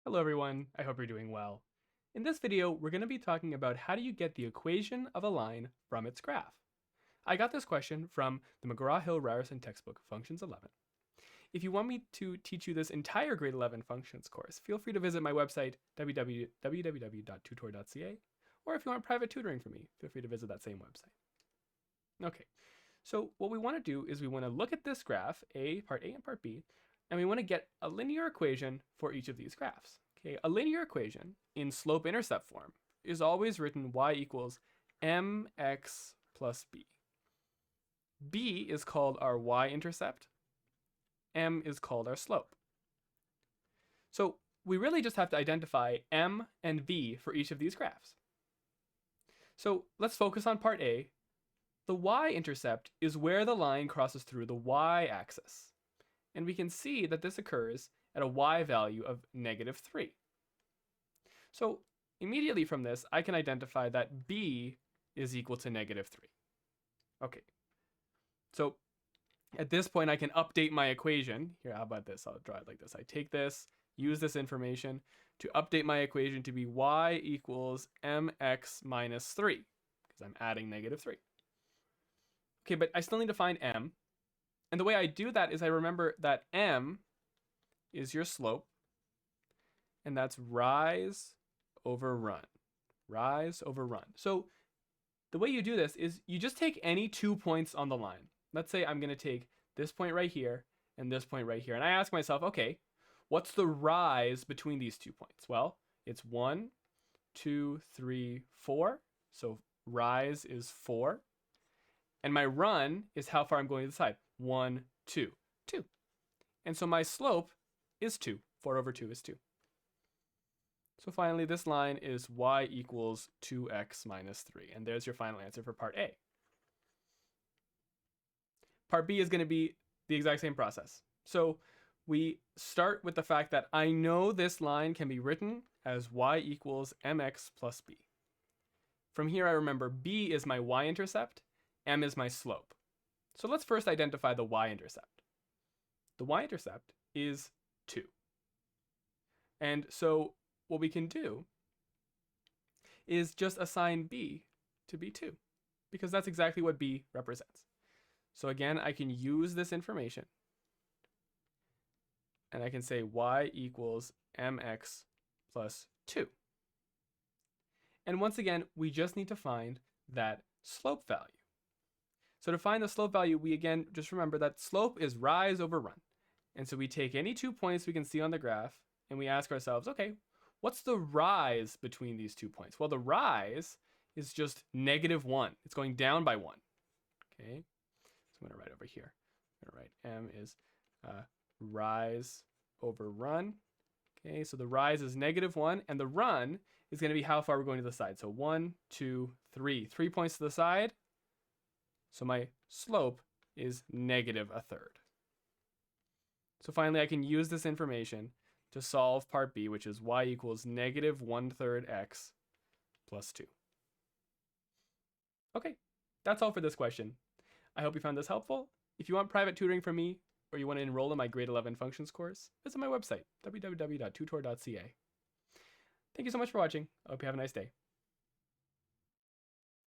Hello everyone, I hope you're doing well. In this video, we're going to be talking about how do you get the equation of a line from its graph. I got this question from the McGraw-Hill-Ryerson textbook, Functions 11. If you want me to teach you this entire grade 11 functions course, feel free to visit my website, www.tutor.ca, or if you want private tutoring from me, feel free to visit that same website. Okay, so what we want to do is we want to look at this graph, part A and part B, and we want to get a linear equation for each of these graphs. Okay, a linear equation in slope-intercept form is always written y equals mx plus b. B is called our y-intercept. M is called our slope. So we really just have to identify m and b for each of these graphs. So let's focus on part A. The y-intercept is where the line crosses through the y-axis. And we can see that this occurs at a y value of -3. So immediately from this, I can identify that b is equal to -3. Okay, so at this point, I can update my equation. Here, how about this? I'll draw it like this. I take this, use this information to update my equation to be y equals mx minus 3, because I'm adding -3. Okay, but I still need to find m. And the way I do that is I remember that m is your slope, and that's rise over run. Rise over run. So the way you do this is you just take any 2 points on the line. Let's say I'm going to take this point right here and this point right here. And I ask myself, okay, what's the rise between these 2 points? Well, it's 1, 2, 3, 4. So rise is 4. And my run is how far I'm going to the side. 1, 2, 2. And so my slope is 2. 4 over 2 is 2. So finally, this line is y equals 2x minus 3. And there's your final answer for part A. Part B is going to be the exact same process. So we start with the fact that I know this line can be written as y equals mx plus b. From here, I remember b is my y-intercept, m is my slope. So let's first identify the y-intercept. The y-intercept is 2. And so what we can do is just assign b to be 2, because that's exactly what b represents. So again, I can use this information, and I can say y equals mx plus 2. And once again, we just need to find that slope value. So to find the slope value, we again just remember that slope is rise over run. And so we take any 2 points we can see on the graph, and we ask ourselves, okay, what's the rise between these 2 points? Well, the rise is just -1. It's going down by 1. Okay, so I'm going to write over here. I'm going to write m is rise over run. Okay, so the rise is -1, and the run is going to be how far we're going to the side. So 1, 2, 3. 3 points to the side. So my slope is -1/3. So finally, I can use this information to solve part B, which is y equals -1/3 x plus 2. Okay, that's all for this question. I hope you found this helpful. If you want private tutoring from me, or you want to enroll in my grade 11 functions course, visit my website, www.tutor.ca. Thank you so much for watching. I hope you have a nice day.